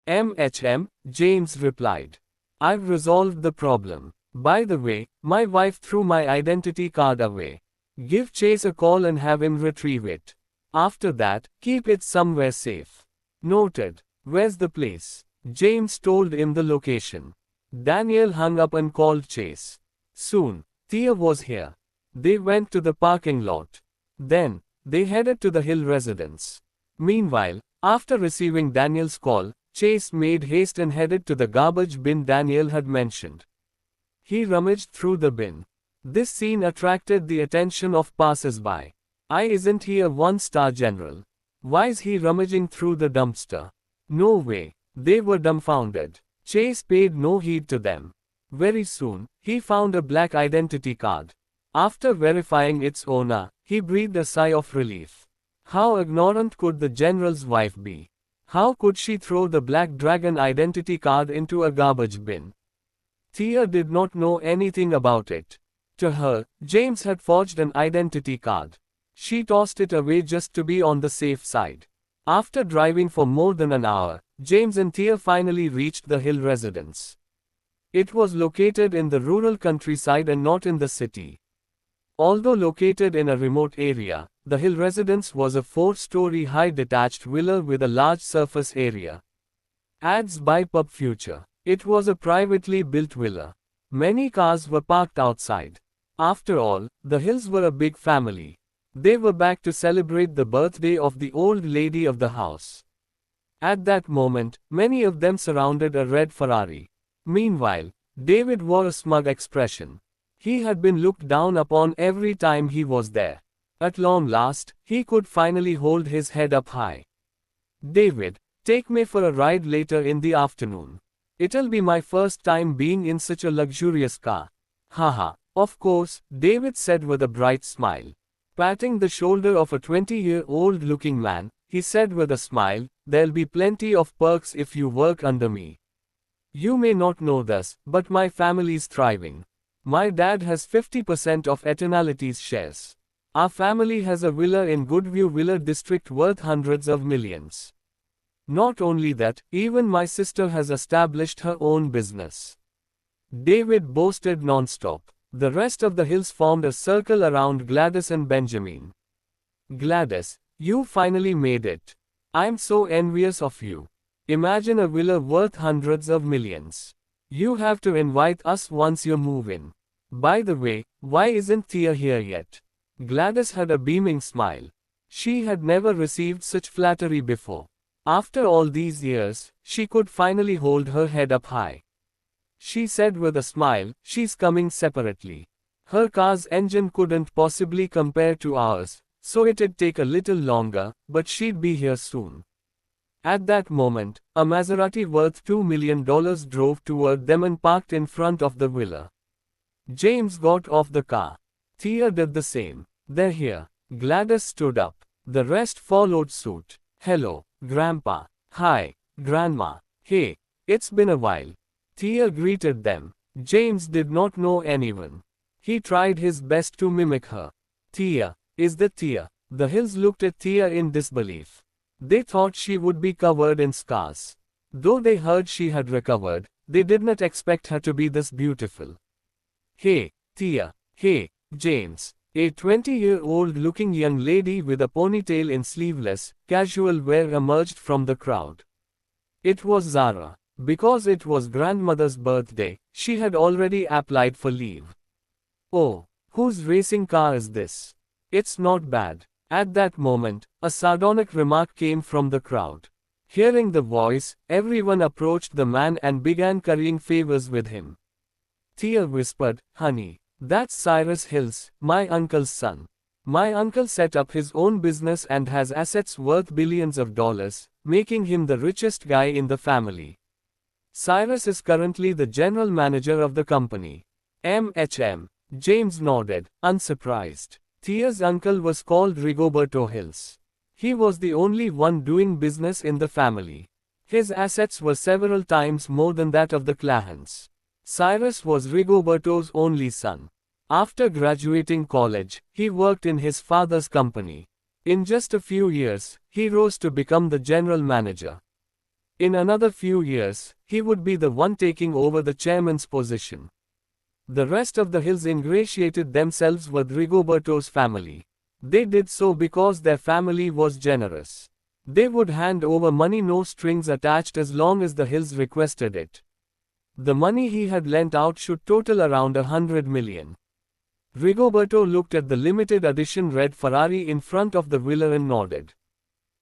James replied. I've resolved the problem. By the way, my wife threw my identity card away. Give Chase a call and have him retrieve it. After that, keep it somewhere safe. Noted. Where's the place? James told him the location. Daniel hung up and called Chase. Soon, Thea was here. They went to the parking lot. Then, they headed to the Hill residence. Meanwhile, after receiving Daniel's call, Chase made haste and headed to the garbage bin Daniel had mentioned. He rummaged through the bin. This scene attracted the attention of passers-by. Isn't he a one-star general? Why is he rummaging through the dumpster? No way. They were dumbfounded. Chase paid no heed to them. Very soon, he found a black identity card. After verifying its owner, he breathed a sigh of relief. How ignorant could the general's wife be? How could she throw the Black Dragon identity card into a garbage bin? Thea did not know anything about it. To her, James had forged an identity card. She tossed it away just to be on the safe side. After driving for more than an hour, James and Thea finally reached the Hill residence. It was located in the rural countryside and not in the city. Although located in a remote area, the Hill residence was a 4-story high detached villa with a large surface area. Ads by Pub Future. It was a privately built villa. Many cars were parked outside. After all, the Hills were a big family. They were back to celebrate the birthday of the old lady of the house. At that moment, many of them surrounded a red Ferrari. Meanwhile, David wore a smug expression. He had been looked down upon every time he was there. At long last, he could finally hold his head up high. David, take me for a ride later in the afternoon. It'll be my first time being in such a luxurious car. Haha, of course, David said with a bright smile. Patting the shoulder of a 20-year-old looking man, he said with a smile, there'll be plenty of perks if you work under me. You may not know this, but my family's thriving. My dad has 50% of Eternality's shares. Our family has a villa in Goodview Villa District worth hundreds of millions. Not only that, even my sister has established her own business. David boasted non-stop. The rest of the Hills formed a circle around Gladys and Benjamin. Gladys, you finally made it. I'm so envious of you. Imagine a villa worth hundreds of millions. You have to invite us once you move in. By the way, why isn't Thea here yet? Gladys had a beaming smile. She had never received such flattery before. After all these years, she could finally hold her head up high. She said with a smile, she's coming separately. Her car's engine couldn't possibly compare to ours, so it'd take a little longer, but she'd be here soon. At that moment, a Maserati worth $2 million drove toward them and parked in front of the villa. James got off the car. Thea did the same. They're here. Gladys stood up. The rest followed suit. Hello, Grandpa. Hi, Grandma. Hey, it's been a while. Thea greeted them. James did not know anyone. He tried his best to mimic her. Thea, is that Thea? The Hills looked at Thea in disbelief. They thought she would be covered in scars. Though they heard she had recovered, they did not expect her to be this beautiful. Hey, Thea. Hey, James. A 20-year-old looking young lady with a ponytail in sleeveless, casual wear emerged from the crowd. It was Zara. Because it was grandmother's birthday, she had already applied for leave. Oh, whose racing car is this? It's not bad. At that moment, a sardonic remark came from the crowd. Hearing the voice, everyone approached the man and began currying favors with him. Thea whispered, honey, that's Cyrus Hills, my uncle's son. My uncle set up his own business and has assets worth billions of dollars, making him the richest guy in the family. Cyrus is currently the general manager of the company. James nodded, unsurprised. Thea's uncle was called Rigoberto Hills. He was the only one doing business in the family. His assets were several times more than that of the Clahans. Cyrus was Rigoberto's only son. After graduating college, he worked in his father's company. In just a few years, he rose to become the general manager. In another few years, he would be the one taking over the chairman's position. The rest of the Hills ingratiated themselves with Rigoberto's family. They did so because their family was generous. They would hand over money, no strings attached, as long as the Hills requested it. The money he had lent out should total around 100 million. Rigoberto looked at the limited edition red Ferrari in front of the villa and nodded.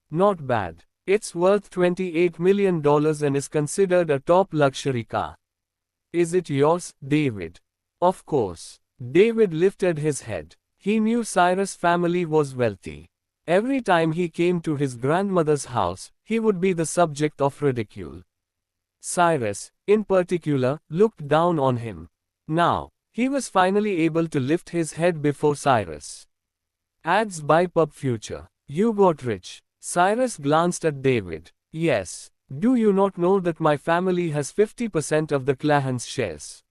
Not bad. It's worth $28 million and is considered a top luxury car. Is it yours, David? Of course. David lifted his head. He knew Cyrus' family was wealthy. Every time he came to his grandmother's house, he would be the subject of ridicule. Cyrus, in particular, looked down on him. Now, he was finally able to lift his head before Cyrus. Ads by Pub Future. You got rich. Cyrus glanced at David. Yes. Do you not know that my family has 50% of the Clahans shares?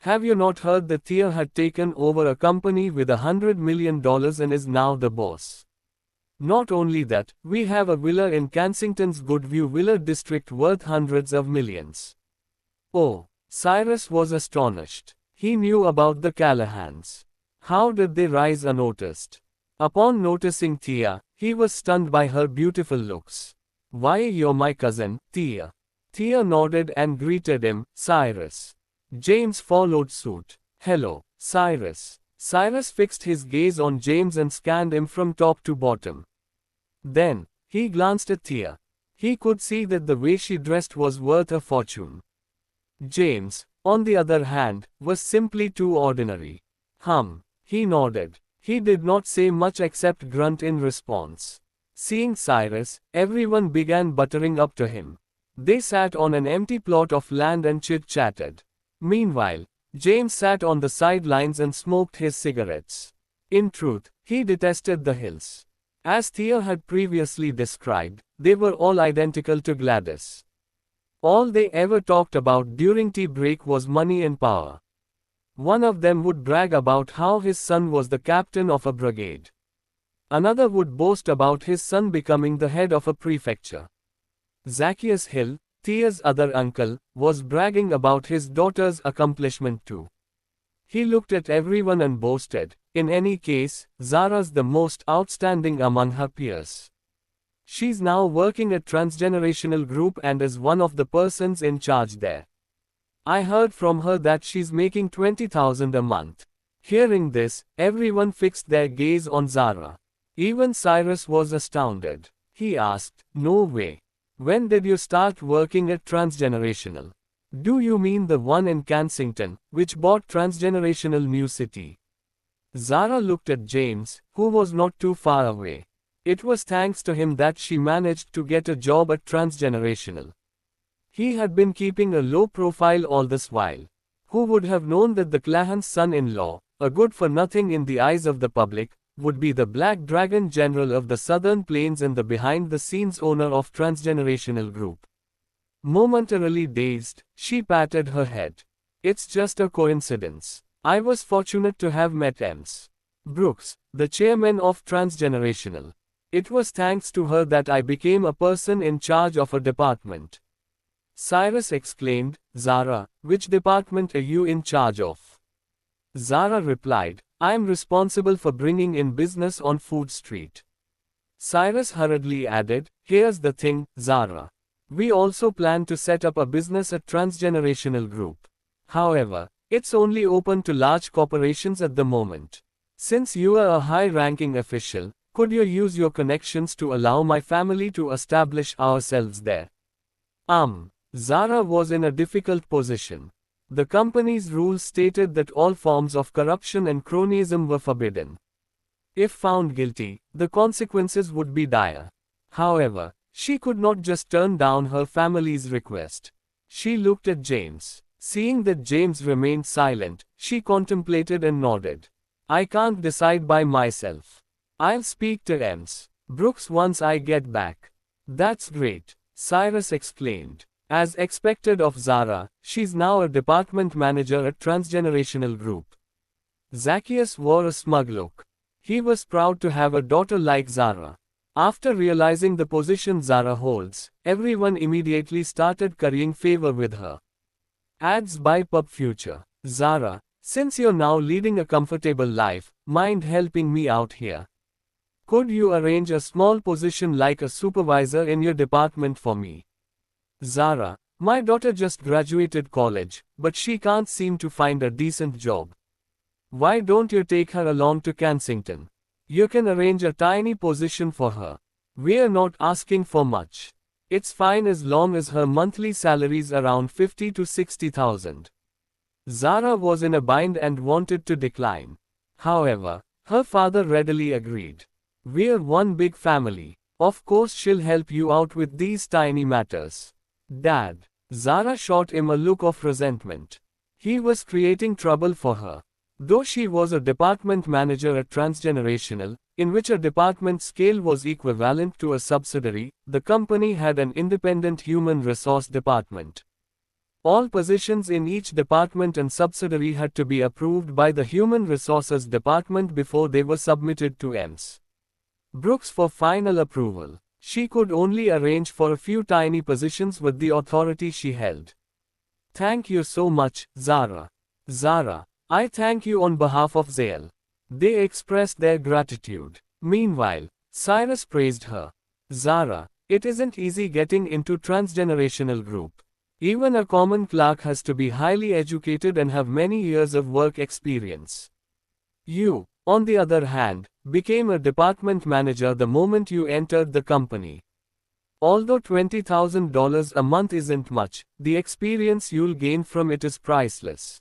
Have you not heard that Thea had taken over a company with $100 million and is now the boss? Not only that, we have a villa in Kensington's Goodview Villa district worth hundreds of millions. Oh, Cyrus was astonished. He knew about the Callahans. How did they rise unnoticed? Upon noticing Thea, he was stunned by her beautiful looks. Why, you're my cousin, Thea. Thea nodded and greeted him, Cyrus. James followed suit. Hello, Cyrus. Cyrus fixed his gaze on James and scanned him from top to bottom. Then, he glanced at Thea. He could see that the way she dressed was worth a fortune. James, on the other hand, was simply too ordinary. He nodded. He did not say much except grunt in response. Seeing Cyrus, everyone began buttering up to him. They sat on an empty plot of land and chit-chatted. Meanwhile, James sat on the sidelines and smoked his cigarettes. In truth, he detested the Hills. As Thea had previously described, they were all identical to Gladys. All they ever talked about during tea break was money and power. One of them would brag about how his son was the captain of a brigade. Another would boast about his son becoming the head of a prefecture. Zacchaeus Hill, Thea's other uncle, was bragging about his daughter's accomplishment too. He looked at everyone and boasted, in any case, Zara's the most outstanding among her peers. She's now working at Transgenerational Group and is one of the persons in charge there. I heard from her that she's making $20,000 a month. Hearing this, everyone fixed their gaze on Zara. Even Cyrus was astounded. He asked, No way. When did you start working at Transgenerational? Do you mean the one in Kensington, which bought Transgenerational New City? Zara looked at James, who was not too far away. It was thanks to him that she managed to get a job at Transgenerational. He had been keeping a low profile all this while. Who would have known that the Clahan's son-in-law, a good-for-nothing in the eyes of the public, would be the Black Dragon General of the Southern Plains and the behind-the-scenes owner of Transgenerational Group. Momentarily dazed, she patted her head. It's just a coincidence. I was fortunate to have met Ms. Brooks, the chairman of Transgenerational. It was thanks to her that I became a person in charge of a department. Cyrus exclaimed, Zara, which department are you in charge of? Zara replied, I am responsible for bringing in business on Food Street. Cyrus hurriedly added, here's the thing, Zara. We also plan to set up a business at Transgenerational Group. However, it's only open to large corporations at the moment. Since you are a high-ranking official, could you use your connections to allow my family to establish ourselves there? Zara was in a difficult position. The company's rules stated that all forms of corruption and cronyism were forbidden. If found guilty, the consequences would be dire. However, she could not just turn down her family's request. She looked at James. Seeing that James remained silent, she contemplated and nodded. I can't decide by myself. I'll speak to Ms. Brooks once I get back. That's great, Cyrus exclaimed. As expected of Zara, she's now a department manager at Transgenerational Group. Zacchaeus wore a smug look. He was proud to have a daughter like Zara. After realizing the position Zara holds, everyone immediately started currying favor with her. Ads by Pub Future. Zara, since you're now leading a comfortable life, mind helping me out here? Could you arrange a small position like a supervisor in your department for me? Zara, my daughter just graduated college, but she can't seem to find a decent job. Why don't you take her along to Kensington? You can arrange a tiny position for her. We're not asking for much. It's fine as long as her monthly salary's around 50 to 60,000. Zara was in a bind and wanted to decline. However, her father readily agreed. We're one big family. Of course she'll help you out with these tiny matters. Dad. Zara shot him a look of resentment. He was creating trouble for her. Though she was a department manager at Transgenerational, in which a department scale was equivalent to a subsidiary, the company had an independent human resource department. All positions in each department and subsidiary had to be approved by the Human Resources Department before they were submitted to EMS Brooks for final approval. She could only arrange for a few tiny positions with the authority she held. Thank you so much, Zara. Zara, I thank you on behalf of Zale. They expressed their gratitude. Meanwhile, Cyrus praised her. Zara, it isn't easy getting into Transgenerational Group. Even a common clerk has to be highly educated and have many years of work experience. You, on the other hand, became a department manager the moment you entered the company. Although $20,000 a month isn't much, the experience you'll gain from it is priceless.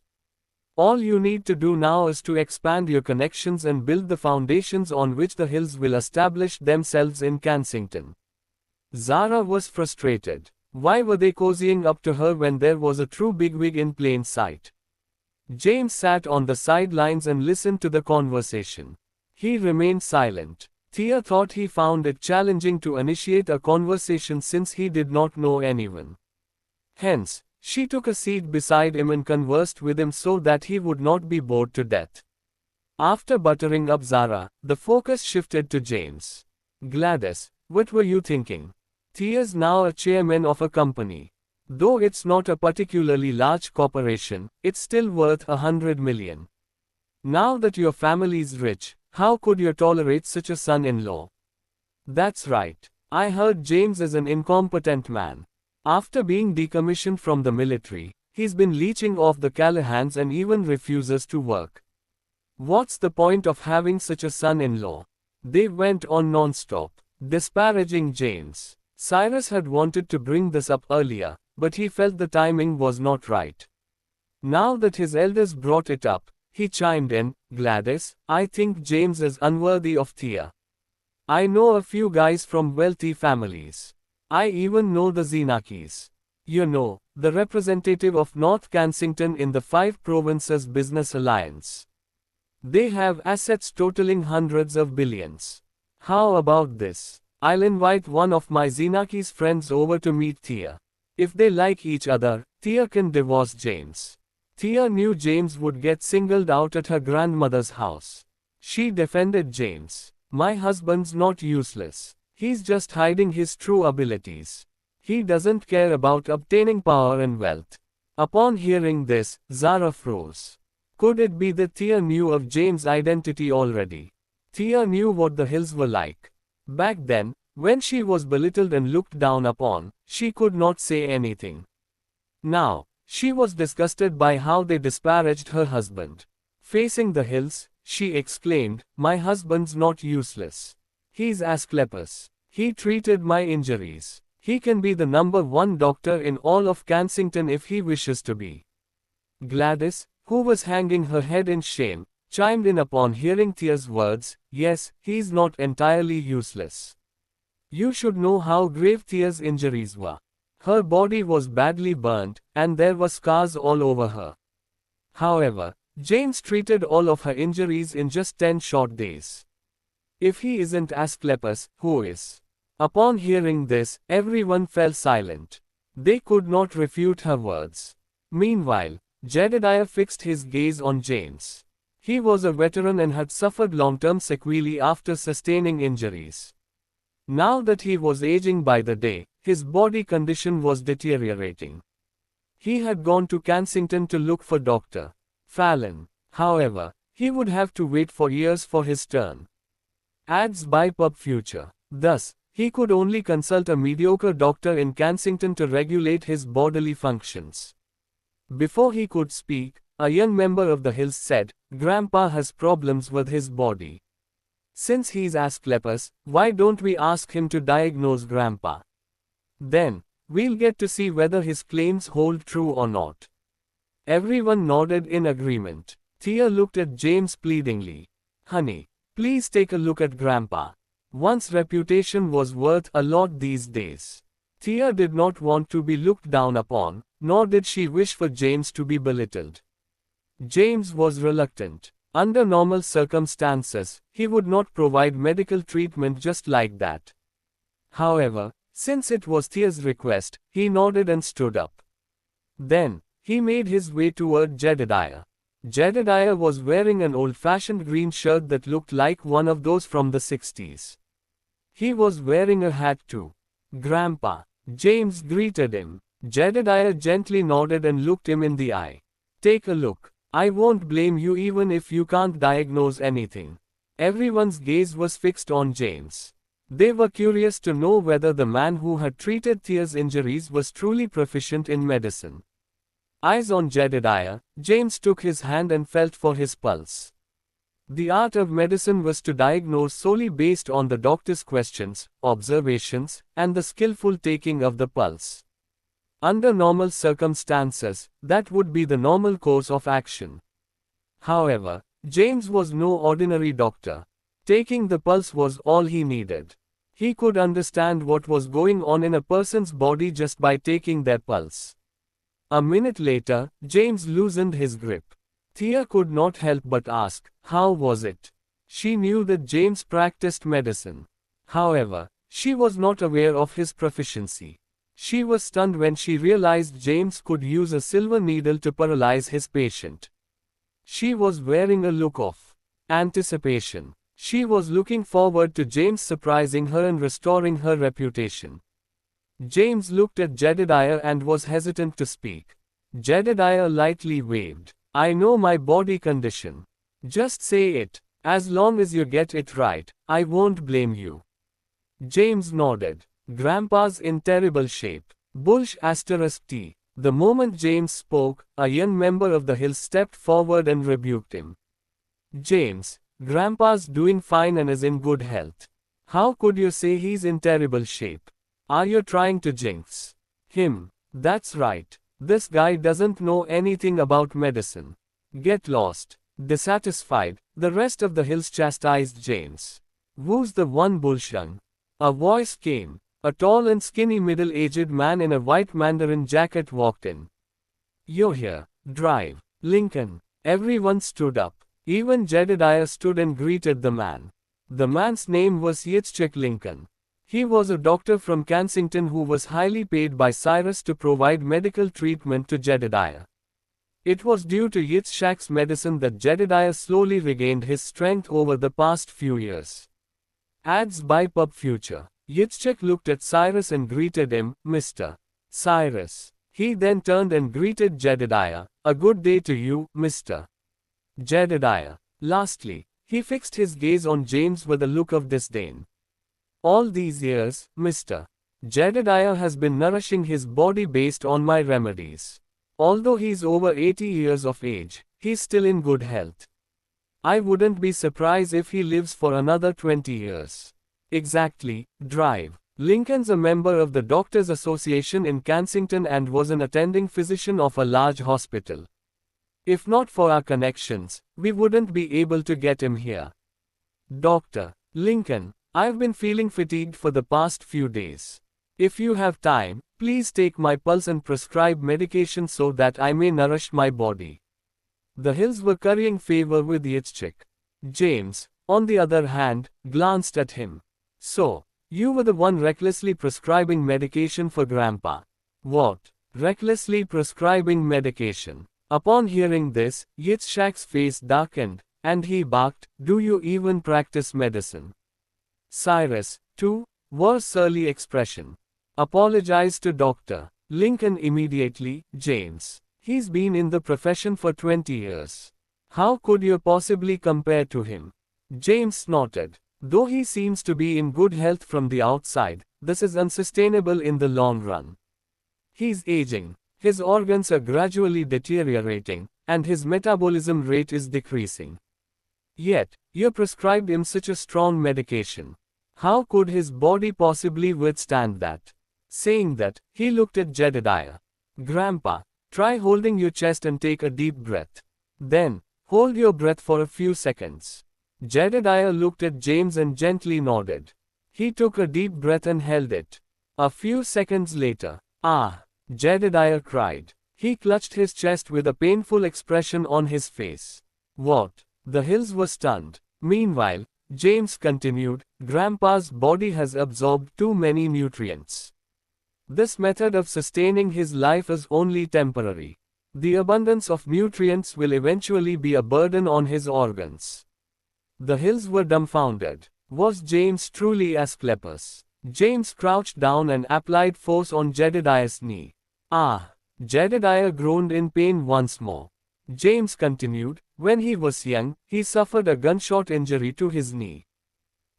All you need to do now is to expand your connections and build the foundations on which the Hills will establish themselves in Kensington. Zara was frustrated. Why were they cozying up to her when there was a true bigwig in plain sight? James sat on the sidelines and listened to the conversation. He remained silent. Thea thought he found it challenging to initiate a conversation since he did not know anyone. Hence, she took a seat beside him and conversed with him so that he would not be bored to death. After buttering up Zara, the focus shifted to James. Gladys, what were you thinking? Thea's now a chairman of a company. Though it's not a particularly large corporation, it's still worth $100 million. Now that your family's rich, how could you tolerate such a son-in-law? That's right. I heard James is an incompetent man. After being decommissioned from the military, he's been leeching off the Callahans and even refuses to work. What's the point of having such a son-in-law? They went on non-stop, disparaging James. Cyrus had wanted to bring this up earlier, but he felt the timing was not right. Now that his elders brought it up, he chimed in, Gladys, I think James is unworthy of Thea. I know a few guys from wealthy families. I even know the Zenakis. You know, the representative of North Kensington in the Five Provinces Business Alliance. They have assets totaling hundreds of billions. How about this? I'll invite one of my Zenakis friends over to meet Thea. If they like each other, Thea can divorce James. Thea knew James would get singled out at her grandmother's house. She defended James. My husband's not useless. He's just hiding his true abilities. He doesn't care about obtaining power and wealth. Upon hearing this, Zara froze. Could it be that Thea knew of James' identity already? Thea knew what the Hills were like. Back then, when she was belittled and looked down upon, she could not say anything. Now, she was disgusted by how they disparaged her husband. Facing the Hills, she exclaimed, my husband's not useless. He's Asclepius. He treated my injuries. He can be the #1 doctor in all of Kensington if he wishes to be. Gladys, who was hanging her head in shame, chimed in upon hearing Thea's words, yes, he's not entirely useless. You should know how grave Thea's injuries were. Her body was badly burnt, and there were scars all over her. However, James treated all of her injuries in just 10 short days. If he isn't Asclepius, who is? Upon hearing this, everyone fell silent. They could not refute her words. Meanwhile, Jedediah fixed his gaze on James. He was a veteran and had suffered long-term sequelae after sustaining injuries. Now that he was aging by the day, his body condition was deteriorating. He had gone to Kensington to look for Dr. Fallon. However, he would have to wait for years for his turn. Ads by Pub Future. Thus, he could only consult a mediocre doctor in Kensington to regulate his bodily functions. Before he could speak, a young member of the Hills said, "Grandpa has problems with his body. Since he's Asclepius, why don't we ask him to diagnose Grandpa? Then, we'll get to see whether his claims hold true or not." Everyone nodded in agreement. Thea looked at James pleadingly. "Honey, please take a look at Grandpa. One's reputation was worth a lot these days." Thea did not want to be looked down upon, nor did she wish for James to be belittled. James was reluctant. Under normal circumstances, he would not provide medical treatment just like that. However, since it was Thea's request, he nodded and stood up. Then, he made his way toward Jedediah. Jedediah was wearing an old-fashioned green shirt that looked like one of those from the 60s. He was wearing a hat too. "Grandpa," James greeted him. Jedediah gently nodded and looked him in the eye. "Take a look. I won't blame you even if you can't diagnose anything." Everyone's gaze was fixed on James. They were curious to know whether the man who had treated Thea's injuries was truly proficient in medicine. Eyes on Jedediah, James took his hand and felt for his pulse. The art of medicine was to diagnose solely based on the doctor's questions, observations, and the skillful taking of the pulse. Under normal circumstances, that would be the normal course of action. However, James was no ordinary doctor. Taking the pulse was all he needed. He could understand what was going on in a person's body just by taking their pulse. A minute later, James loosened his grip. Thea could not help but ask, "How was it?" She knew that James practiced medicine. However, she was not aware of his proficiency. She was stunned when she realized James could use a silver needle to paralyze his patient. She was wearing a look of anticipation. She was looking forward to James surprising her and restoring her reputation. James looked at Jedediah and was hesitant to speak. Jedediah lightly waved. "I know my body condition. Just say it. As long as you get it right, I won't blame you." James nodded. "Grandpa's in terrible shape. Bullsh *T. The moment James spoke, a young member of the Hills stepped forward and rebuked him. "James, Grandpa's doing fine and is in good health. How could you say he's in terrible shape? Are you trying to jinx him?" "That's right. This guy doesn't know anything about medicine. Get lost." Dissatisfied, the rest of the Hills chastised James. "Who's the one bullshung?" A voice came. A tall and skinny middle-aged man in a white mandarin jacket walked in. "You're here, Drive, Lincoln." Everyone stood up. Even Jedediah stood and greeted the man. The man's name was Yitzchak Lincoln. He was a doctor from Kensington who was highly paid by Cyrus to provide medical treatment to Jedediah. It was due to Yitzchak's medicine that Jedediah slowly regained his strength over the past few years. Ads by Pub Future. Yitzchak looked at Cyrus and greeted him, "Mr. Cyrus." He then turned and greeted Jedediah, "A good day to you, Mr. Jedediah." Lastly, he fixed his gaze on James with a look of disdain. "All these years, Mr. Jedediah has been nourishing his body based on my remedies. Although he's over 80 years of age, he's still in good health. I wouldn't be surprised if he lives for another 20 years. Exactly, Drive. Lincoln's a member of the Doctors Association in Kensington and was an attending physician of a large hospital. If not for our connections, we wouldn't be able to get him here. Dr. Lincoln, I've been feeling fatigued for the past few days. If you have time, please take my pulse and prescribe medication so that I may nourish my body." The Hills were currying favor with Yitzchak. James, on the other hand, glanced at him. "So, you were the one recklessly prescribing medication for Grandpa." "What? Recklessly prescribing medication?" Upon hearing this, Yitzchak's face darkened, and he barked, "Do you even practice medicine?" Cyrus, too, Wore surly expression. Apologize to Dr. Lincoln immediately, James. He's been in the profession for 20 years. How could you possibly compare to him? James snorted. Though he seems to be in good health from the outside, this is unsustainable in the long run. He's aging. His organs are gradually deteriorating, and his metabolism rate is decreasing. Yet, you prescribed him such a strong medication. How could his body possibly withstand that? Saying that, he looked at Jedediah. Grandpa, try holding your chest and take a deep breath. Then, hold your breath for a few seconds. Jedediah looked at James and gently nodded. He took a deep breath and held it. A few seconds later, "Ah!" Jedediah cried. He clutched his chest with a painful expression on his face. What? The Hills were stunned. Meanwhile, James continued, Grandpa's body has absorbed too many nutrients. This method of sustaining his life is only temporary. The abundance of nutrients will eventually be a burden on his organs. The Hills were dumbfounded. Was James truly Asclepius? James crouched down and applied force on Jedediah's knee. Ah! Jedediah groaned in pain once more. James continued, when he was young, he suffered a gunshot injury to his knee.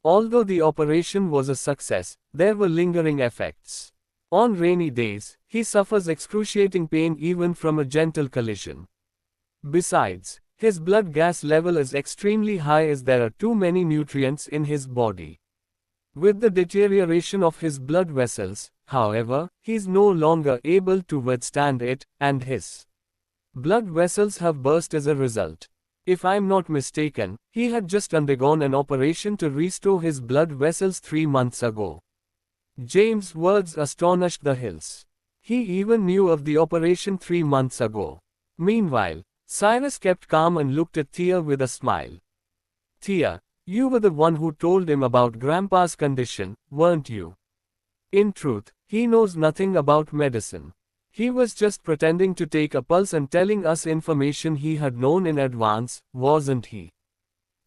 Although the operation was a success, there were lingering effects. On rainy days, he suffers excruciating pain even from a gentle collision. Besides, his blood gas level is extremely high as there are too many nutrients in his body. With the deterioration of his blood vessels, however, he is no longer able to withstand it, and his blood vessels have burst as a result. If I'm not mistaken, he had just undergone an operation to restore his blood vessels 3 months ago. James' words astonished the Hills. He even knew of the operation 3 months ago. Meanwhile, Cyrus kept calm and looked at Thea with a smile. Thea, you were the one who told him about Grandpa's condition, weren't you? In truth, he knows nothing about medicine. He was just pretending to take a pulse and telling us information he had known in advance, wasn't he?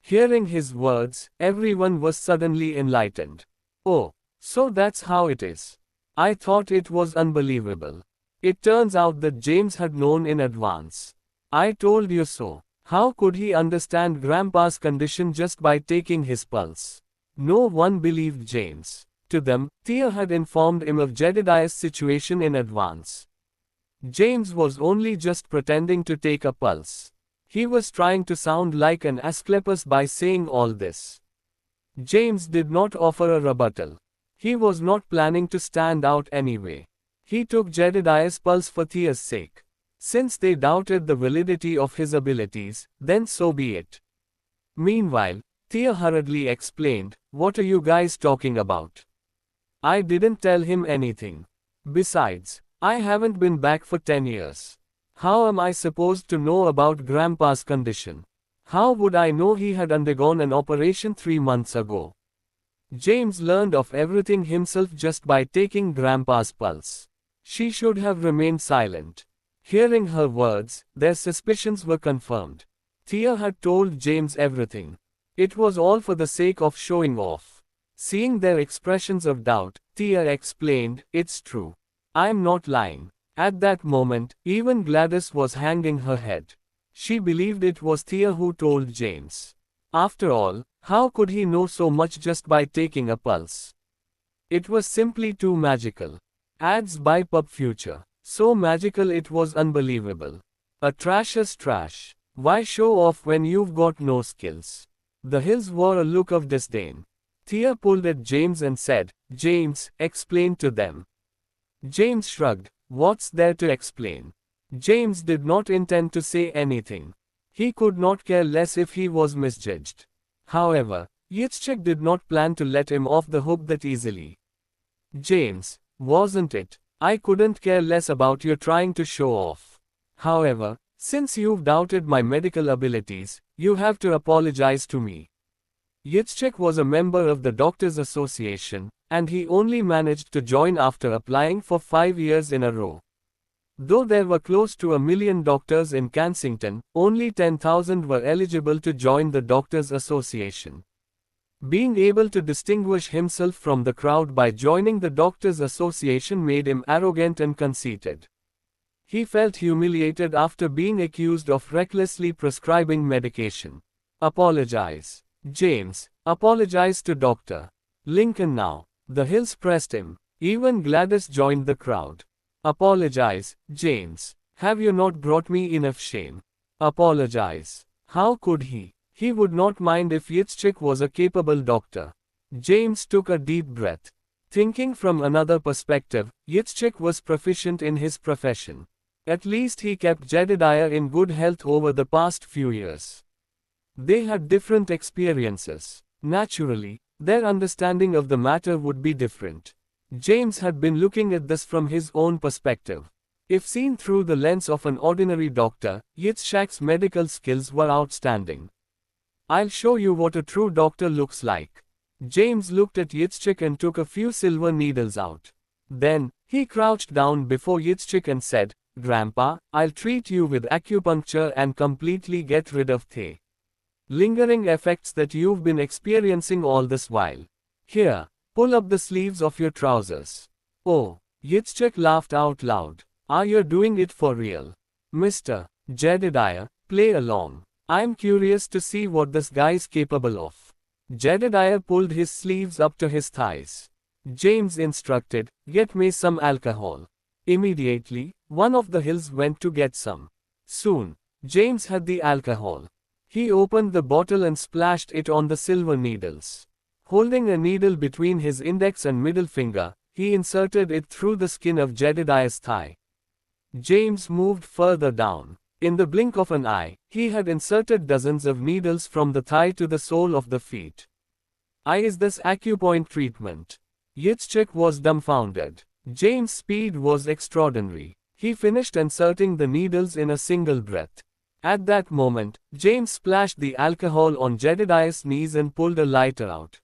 Hearing his words, everyone was suddenly enlightened. Oh, so that's how it is. I thought it was unbelievable. It turns out that James had known in advance. I told you so. How could he understand Grandpa's condition just by taking his pulse? No one believed James. To them, Thea had informed him of Jedediah's situation in advance. James was only just pretending to take a pulse. He was trying to sound like an Asclepius by saying all this. James did not offer a rebuttal. He was not planning to stand out anyway. He took Jedediah's pulse for Thea's sake. Since they doubted the validity of his abilities, then so be it. Meanwhile, Thea hurriedly explained, what are you guys talking about? I didn't tell him anything. Besides, I haven't been back for 10 years. How am I supposed to know about Grandpa's condition? How would I know he had undergone an operation 3 months ago? James learned of everything himself just by taking Grandpa's pulse. She should have remained silent. Hearing her words, their suspicions were confirmed. Thea had told James everything. It was all for the sake of showing off. Seeing their expressions of doubt, Thea explained, it's true. I'm not lying. At that moment, even Gladys was hanging her head. She believed it was Thea who told James. After all, how could he know so much just by taking a pulse? It was simply too magical. Ads by Pub Future. So magical it was unbelievable. A trash is trash. Why show off when you've got no skills? The Hills wore a look of disdain. Thea pulled at James and said, James, explain to them. James shrugged. What's there to explain? James did not intend to say anything. He could not care less if he was misjudged. However, Yitzchak did not plan to let him off the hook that easily. James, wasn't it? I couldn't care less about your trying to show off. However, since you've doubted my medical abilities, you have to apologize to me. Yitzchak was a member of the Doctors Association, and he only managed to join after applying for 5 years in a row. Though there were close to 1 million doctors in Kensington, only 10,000 were eligible to join the Doctors Association. Being able to distinguish himself from the crowd by joining the Doctors' Association made him arrogant and conceited. He felt humiliated after being accused of recklessly prescribing medication. Apologize. James, apologize to Dr. Lincoln now. The Hills pressed him. Even Gladys joined the crowd. Apologize, James. Have you not brought me enough shame? Apologize. How could he? He would not mind if Yitzchak was a capable doctor. James took a deep breath. Thinking from another perspective, Yitzchak was proficient in his profession. At least he kept Jedediah in good health over the past few years. They had different experiences. Naturally, their understanding of the matter would be different. James had been looking at this from his own perspective. If seen through the lens of an ordinary doctor, Yitzchak's medical skills were outstanding. I'll show you what a true doctor looks like. James looked at Yitzchak and took a few silver needles out. Then, he crouched down before Yitzchak and said, "Grandpa, I'll treat you with acupuncture and completely get rid of the lingering effects that you've been experiencing all this while. Here, pull up the sleeves of your trousers." Oh, Yitzchak laughed out loud. "Are you doing it for real? Mr. Jedediah, play along. I'm curious to see what this guy's capable of." Jedediah pulled his sleeves up to his thighs. James instructed, "Get me some alcohol." Immediately, one of the Hills went to get some. Soon, James had the alcohol. He opened the bottle and splashed it on the silver needles. Holding a needle between his index and middle finger, he inserted it through the skin of Jedediah's thigh. James moved further down. In the blink of an eye, he had inserted dozens of needles from the thigh to the sole of the feet. Is this acupoint treatment? Yitzchak was dumbfounded. James' speed was extraordinary. He finished inserting the needles in a single breath. At that moment, James splashed the alcohol on Jedediah's knees and pulled a lighter out.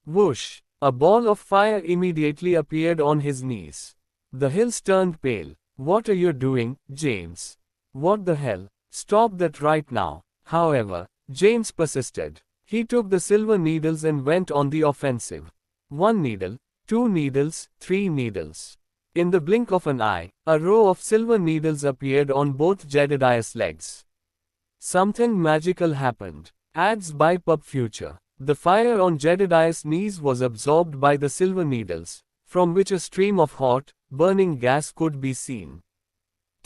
Whoosh! A ball of fire immediately appeared on his knees. The Hills turned pale. "What are you doing, James? What the hell? Stop that right now." However, James persisted. He took the silver needles and went on the offensive. 1 needle, 2 needles, 3 needles. In the blink of an eye, a row of silver needles appeared on both Jedediah's legs. Something magical happened. Ads by Pub Future. The fire on Jedediah's knees was absorbed by the silver needles, from which a stream of hot, burning gas could be seen.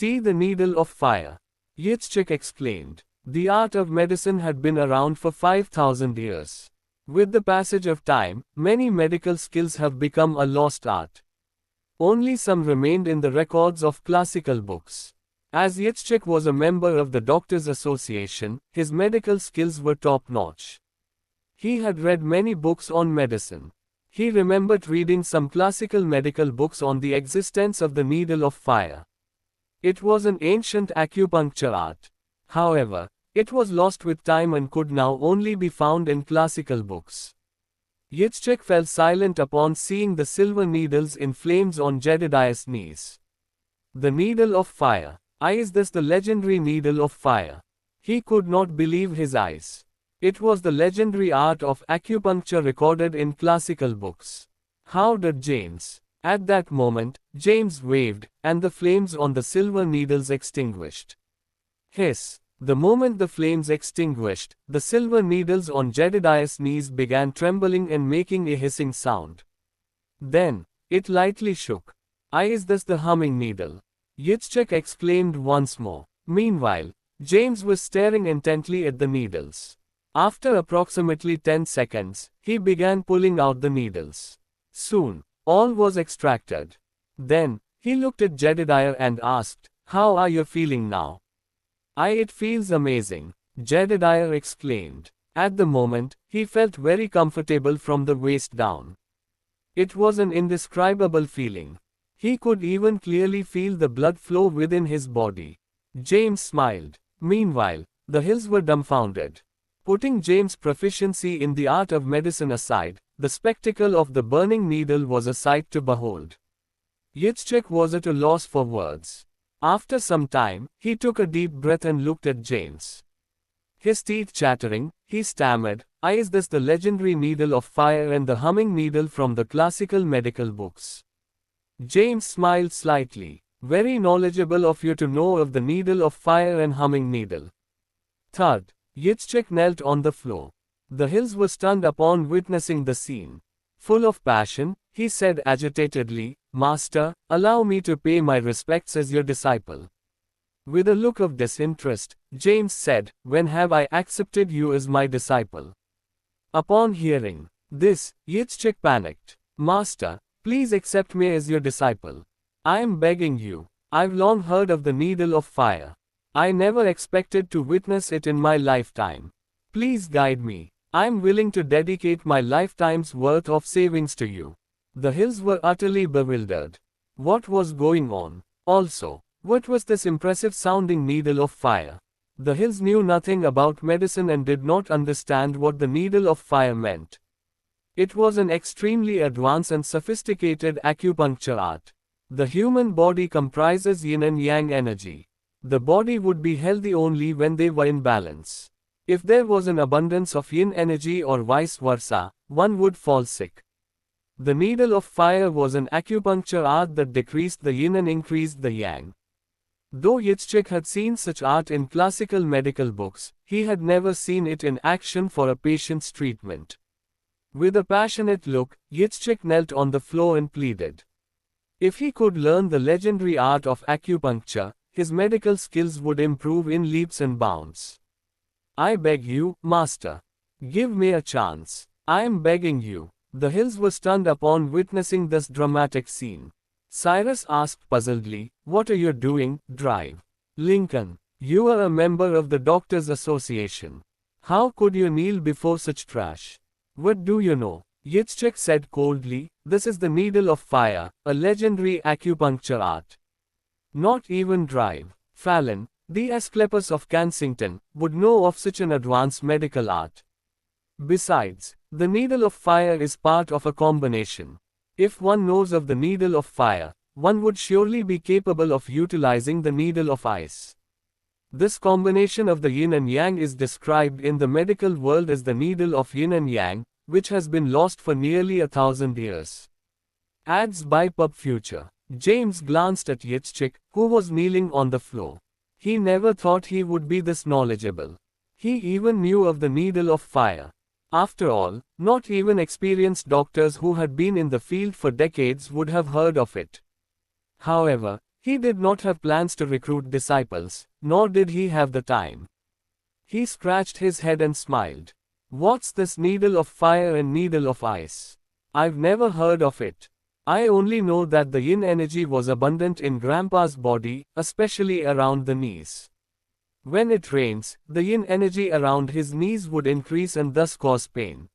The needle of fire," Yitzchak exclaimed. The art of medicine had been around for 5,000 years. With the passage of time, many medical skills have become a lost art. Only some remained in the records of classical books. As Yitzchak was a member of the Doctors' Association, his medical skills were top-notch. He had read many books on medicine. He remembered reading some classical medical books on the existence of the needle of fire. It was an ancient acupuncture art. However, it was lost with time and could now only be found in classical books. Yitzchak fell silent upon seeing the silver needles in flames on Jedediah's knees. The needle of fire. Is this the legendary needle of fire? He could not believe his eyes. It was the legendary art of acupuncture recorded in classical books. How did James? At that moment, James waved, and the flames on the silver needles extinguished. Hiss! The moment the flames extinguished, the silver needles on Jedediah's knees began trembling and making a hissing sound. Then, it lightly shook. Is this the humming needle? Yitzchak exclaimed once more. Meanwhile, James was staring intently at the needles. After approximately 10 seconds, he began pulling out the needles. Soon, all was extracted. Then, he looked at Jedediah and asked, "How are you feeling now?" It feels amazing," Jedediah exclaimed. At the moment, he felt very comfortable from the waist down. It was an indescribable feeling. He could even clearly feel the blood flow within his body. James smiled. Meanwhile, the Hills were dumbfounded. Putting James' proficiency in the art of medicine aside, the spectacle of the burning needle was a sight to behold. Yitzchak was at a loss for words. After some time, he took a deep breath and looked at James. His teeth chattering, he stammered, Is this the legendary needle of fire and the humming needle from the classical medical books? James smiled slightly. Very knowledgeable of you to know of the needle of fire and humming needle. Thud. Yitzchak knelt on the floor. The Hills were stunned upon witnessing the scene. Full of passion, he said agitatedly, "Master, allow me to pay my respects as your disciple." With a look of disinterest, James said, "When have I accepted you as my disciple?" Upon hearing this, Yitzchak panicked. "Master, please accept me as your disciple. I am begging you. I've long heard of the needle of fire. I never expected to witness it in my lifetime. Please guide me. I am willing to dedicate my lifetime's worth of savings to you." The Hills were utterly bewildered. What was going on? Also, what was this impressive sounding needle of fire? The Hills knew nothing about medicine and did not understand what the needle of fire meant. It was an extremely advanced and sophisticated acupuncture art. The human body comprises yin and yang energy. The body would be healthy only when they were in balance. If there was an abundance of yin energy or vice versa, one would fall sick. The needle of fire was an acupuncture art that decreased the yin and increased the yang. Though Yitzchak had seen such art in classical medical books, he had never seen it in action for a patient's treatment. With a passionate look, Yitzchak knelt on the floor and pleaded. If he could learn the legendary art of acupuncture, his medical skills would improve in leaps and bounds. "I beg you, Master. Give me a chance. I am begging you." The Hills were stunned upon witnessing this dramatic scene. Cyrus asked puzzledly, "What are you doing, Drive?" "Lincoln, you are a member of the Doctors Association. How could you kneel before such trash? What do you know?" Yitzchak said coldly, "This is the needle of fire, a legendary acupuncture art. Not even Drive, Fallon, the Asclepius of Kensington, would know of such an advanced medical art. Besides, the needle of fire is part of a combination. If one knows of the needle of fire, one would surely be capable of utilizing the needle of ice. This combination of the yin and yang is described in the medical world as the needle of yin and yang, which has been lost for nearly 1,000 years." Adds by Pub Future. James glanced at Yitzchak, who was kneeling on the floor. He never thought he would be this knowledgeable. He even knew of the needle of fire. After all, not even experienced doctors who had been in the field for decades would have heard of it. However, he did not have plans to recruit disciples, nor did he have the time. He scratched his head and smiled. "What's this needle of fire and needle of ice? I've never heard of it. I only know that the yin energy was abundant in Grandpa's body, especially around the knees. When it rains, the yin energy around his knees would increase and thus cause pain.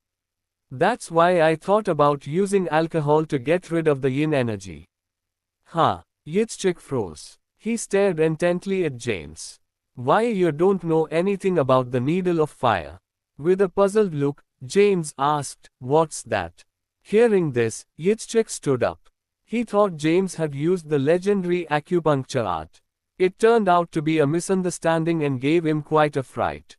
That's why I thought about using alcohol to get rid of the yin energy." "Huh?" Yitzchak froze. He stared intently at James. "Why, you don't know anything about the needle of fire?" With a puzzled look, James asked, "What's that?" Hearing this, Yitzchak stood up. He thought James had used the legendary acupuncture art. It turned out to be a misunderstanding and gave him quite a fright.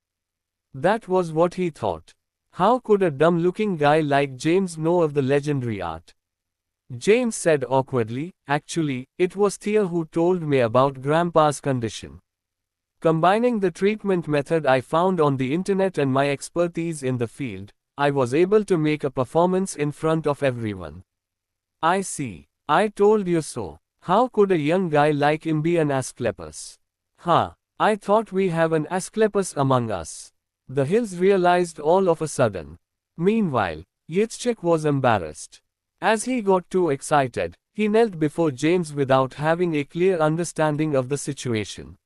That was what he thought. How could a dumb-looking guy like James know of the legendary art? James said awkwardly, "Actually, it was Thea who told me about Grandpa's condition. Combining the treatment method I found on the internet and my expertise in the field, I was able to make a performance in front of everyone." "I see. I told you so. How could a young guy like him be an Asclepius?" "Huh. I thought we have an Asclepius among us." The Hills realized all of a sudden. Meanwhile, Yitzchak was embarrassed. As he got too excited, he knelt before James without having a clear understanding of the situation.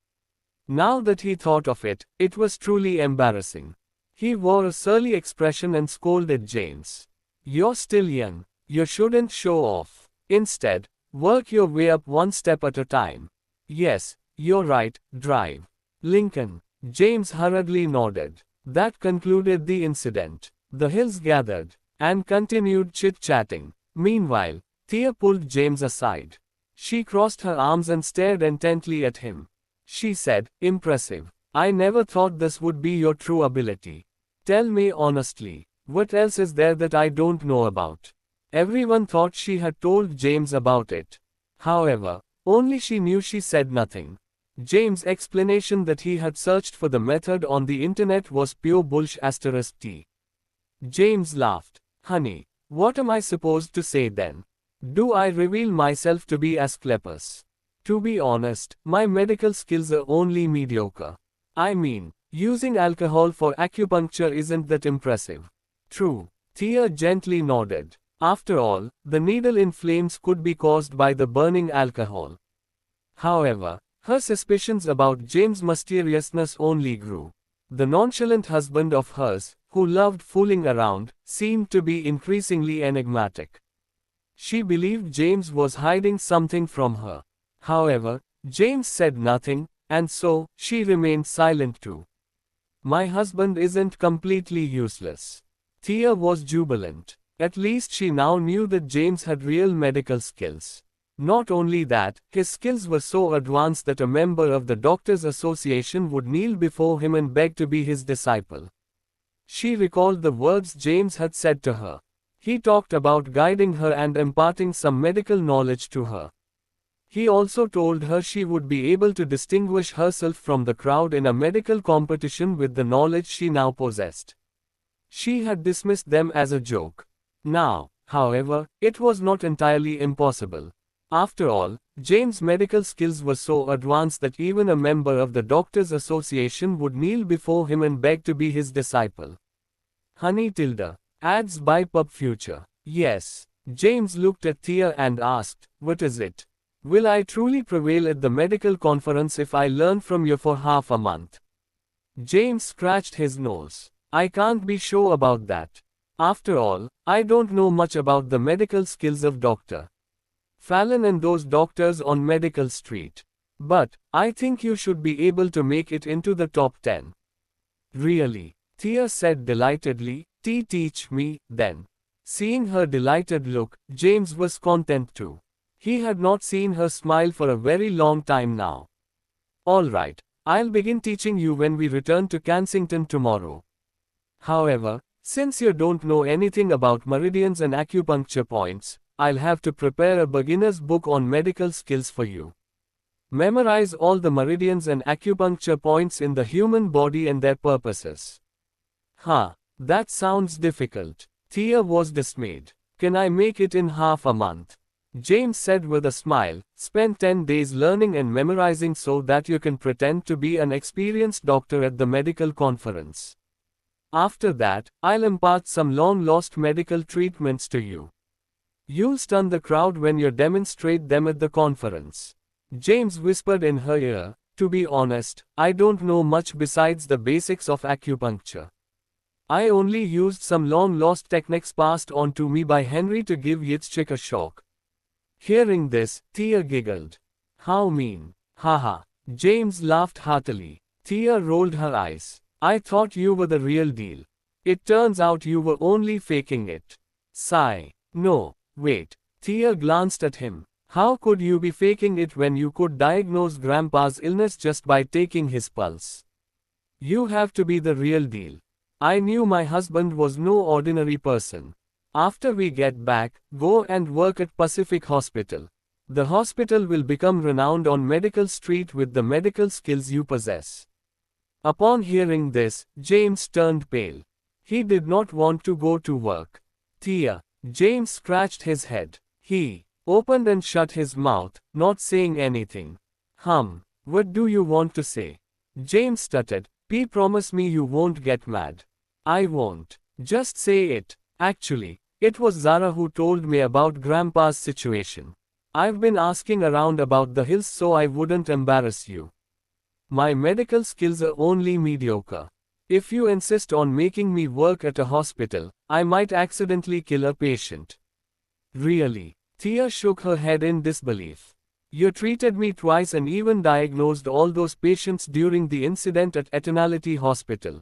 Now that he thought of it, it was truly embarrassing. He wore a surly expression and scolded James. "You're still young. You shouldn't show off. Instead, work your way up one step at a time." "Yes, you're right, Drive. Lincoln." James hurriedly nodded. That concluded the incident. The Hills gathered and continued chit-chatting. Meanwhile, Thea pulled James aside. She crossed her arms and stared intently at him. She said, "Impressive. I never thought this would be your true ability. Tell me honestly, what else is there that I don't know about? Everyone thought she had told James about it. However, only she knew she said nothing. James' explanation that he had searched for the method on the internet was pure bullsh*t. James laughed. Honey, what am I supposed to say then? Do I reveal myself to be Asclepius? To be honest, my medical skills are only mediocre. I mean, using alcohol for acupuncture isn't that impressive. True. Thea gently nodded. After all, the needle in flames could be caused by the burning alcohol. However, her suspicions about James' mysteriousness only grew. The nonchalant husband of hers, who loved fooling around, seemed to be increasingly enigmatic. She believed James was hiding something from her. However, James said nothing, and so, she remained silent too. My husband isn't completely useless. Thea was jubilant. At least she now knew that James had real medical skills. Not only that, his skills were so advanced that a member of the Doctors' Association would kneel before him and beg to be his disciple. She recalled the words James had said to her. He talked about guiding her and imparting some medical knowledge to her. He also told her she would be able to distinguish herself from the crowd in a medical competition with the knowledge she now possessed. She had dismissed them as a joke. Now, however, it was not entirely impossible. After all, James' medical skills were so advanced that even a member of the Doctors' Association would kneel before him and beg to be his disciple. Honey Tilda. Ads by Pub Future. Yes. James looked at Thea and asked, what is it? Will I truly prevail at the medical conference if I learn from you for half a month? James scratched his nose. I can't be sure about that. After all, I don't know much about the medical skills of Dr. Fallon and those doctors on Medical Street. But, I think you should be able to make it into the top 10. Really? Thea said delightedly, teach me, then. Seeing her delighted look, James was content too. He had not seen her smile for a very long time now. Alright, I'll begin teaching you when we return to Kensington tomorrow. However, since you don't know anything about meridians and acupuncture points, I'll have to prepare a beginner's book on medical skills for you. Memorize all the meridians and acupuncture points in the human body and their purposes. Huh, that sounds difficult. Thea was dismayed. Can I make it in half a month? James said with a smile, spend 10 days learning and memorizing so that you can pretend to be an experienced doctor at the medical conference. After that, I'll impart some long-lost medical treatments to you. You'll stun the crowd when you demonstrate them at the conference. James whispered in her ear, to be honest, I don't know much besides the basics of acupuncture. I only used some long-lost techniques passed on to me by Henry to give Yitzchak a shock. Hearing this, Thea giggled. How mean. Haha. James laughed heartily. Thea rolled her eyes. I thought you were the real deal. It turns out you were only faking it. Sigh. No. Wait. Thea glanced at him. How could you be faking it when you could diagnose Grandpa's illness just by taking his pulse? You have to be the real deal. I knew my husband was no ordinary person. After we get back, go and work at Pacific Hospital. The hospital will become renowned on Medical Street with the medical skills you possess. Upon hearing this, James turned pale. He did not want to go to work. Thea. James scratched his head. He opened and shut his mouth, not saying anything. What do you want to say? James stuttered. Promise me you won't get mad. I won't. Just say it. Actually, it was Zara who told me about Grandpa's situation. I've been asking around about the hills so I wouldn't embarrass you. My medical skills are only mediocre. If you insist on making me work at a hospital, I might accidentally kill a patient. Really? Thea shook her head in disbelief. You treated me twice and even diagnosed all those patients during the incident at Eternality Hospital.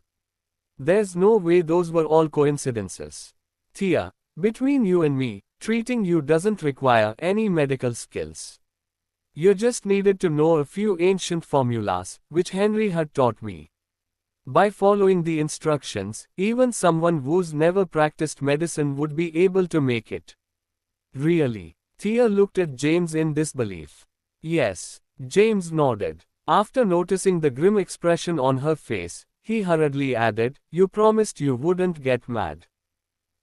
There's no way those were all coincidences. Thea, between you and me, treating you doesn't require any medical skills. You just needed to know a few ancient formulas, which Henry had taught me. By following the instructions, even someone who's never practiced medicine would be able to make it. Really? Thea looked at James in disbelief. Yes, James nodded. After noticing the grim expression on her face, he hurriedly added, "You promised you wouldn't get mad."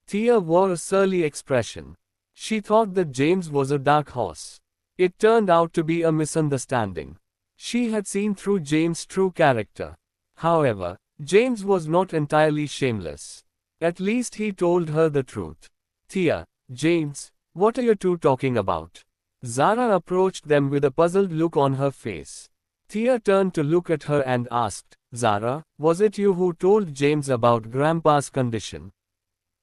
Thea wore a surly expression. She thought that James was a dark horse. It turned out to be a misunderstanding. She had seen through James' true character. However, James was not entirely shameless. At least he told her the truth. "Thea, James, what are you two talking about?" Zara approached them with a puzzled look on her face. Thea turned to look at her and asked, "Zara, was it you who told James about Grandpa's condition?"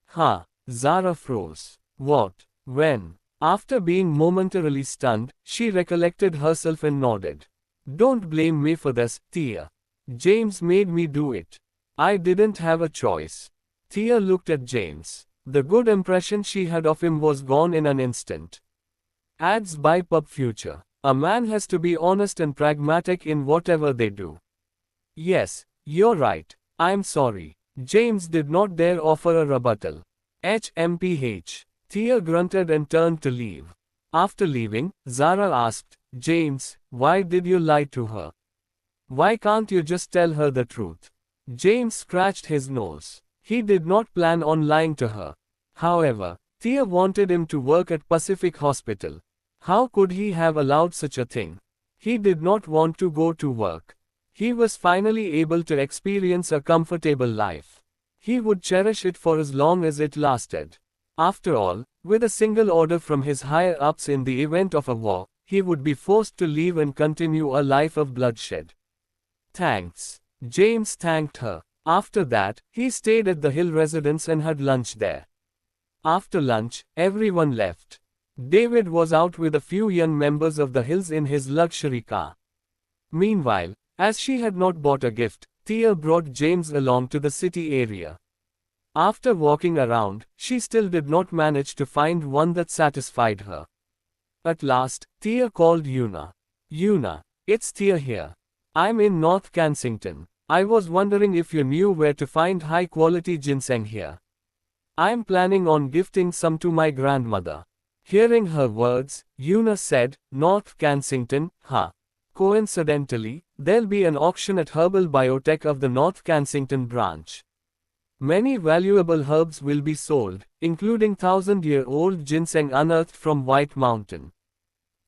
Huh? Zara froze. What? When? After being momentarily stunned, she recollected herself and nodded. "Don't blame me for this, Thea. James made me do it. I didn't have a choice." Thea looked at James. The good impression she had of him was gone in an instant. Ads by Pub Future. A man has to be honest and pragmatic in whatever they do. "Yes, you're right. I'm sorry." James did not dare offer a rebuttal. HMPH. Thea grunted and turned to leave. After leaving, Zara asked, "James, why did you lie to her? Why can't you just tell her the truth?" James scratched his nose. He did not plan on lying to her. However, Thea wanted him to work at Pacific Hospital. How could he have allowed such a thing? He did not want to go to work. He was finally able to experience a comfortable life. He would cherish it for as long as it lasted. After all, with a single order from his higher-ups in the event of a war, he would be forced to leave and continue a life of bloodshed. "Thanks." James thanked her. After that, he stayed at the Hill residence and had lunch there. After lunch, everyone left. David was out with a few young members of the Hills in his luxury car. Meanwhile, as she had not bought a gift, Thea brought James along to the city area. After walking around, she still did not manage to find one that satisfied her. At last, Thea called Yuna. "Yuna, it's Thea here. I'm in North Kensington. I was wondering if you knew where to find high-quality ginseng here. I'm planning on gifting some to my grandmother." Hearing her words, Yuna said, "North Kensington, huh? Coincidentally, there'll be an auction at Herbal Biotech of the North Kensington branch. Many valuable herbs will be sold, including 1,000-year-old ginseng unearthed from White Mountain.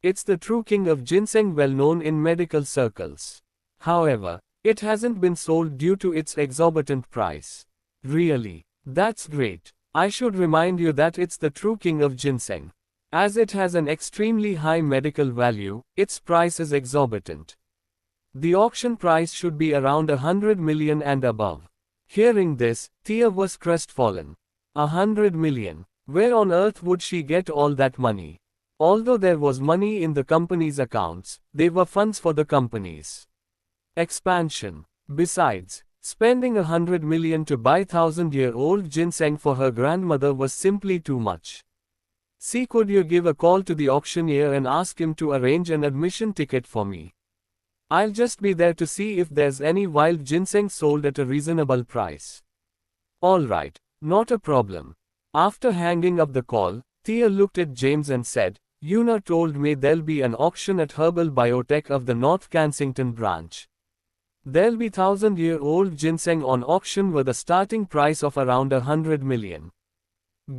It's the true king of ginseng, well known in medical circles. However, it hasn't been sold due to its exorbitant price." "Really? That's great. I should remind you that it's the true king of ginseng. As it has an extremely high medical value, its price is exorbitant. The auction price should be around 100 million and above." Hearing this, Thea was crestfallen. 100 million. Where on earth would she get all that money? Although there was money in the company's accounts, they were funds for the company's expansion. Besides, spending 100 million to buy 1,000-year-old ginseng for her grandmother was simply too much. "See, could you give a call to the auctioneer and ask him to arrange an admission ticket for me? I'll just be there to see if there's any wild ginseng sold at a reasonable price." "All right, not a problem." After hanging up the call, Thea looked at James and said, "Yuna told me there'll be an auction at Herbal Biotech of the North Kensington branch. There'll be 1,000-year-old ginseng on auction with a starting price of around 100 million.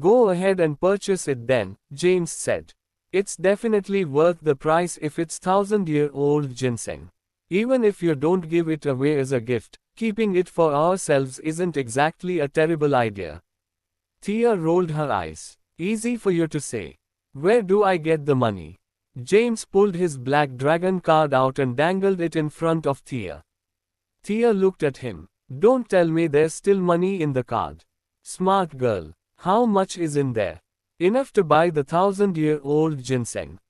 Go ahead and purchase it then," James said. "It's definitely worth the price if it's 1,000-year-old ginseng. Even if you don't give it away as a gift, keeping it for ourselves isn't exactly a terrible idea." Thea rolled her eyes. "Easy for you to say. Where do I get the money?" James pulled his Black Dragon card out and dangled it in front of Thea. Thea looked at him. "Don't tell me there's still money in the card." "Smart girl. How much is in there?" "Enough to buy the 1,000-year-old ginseng."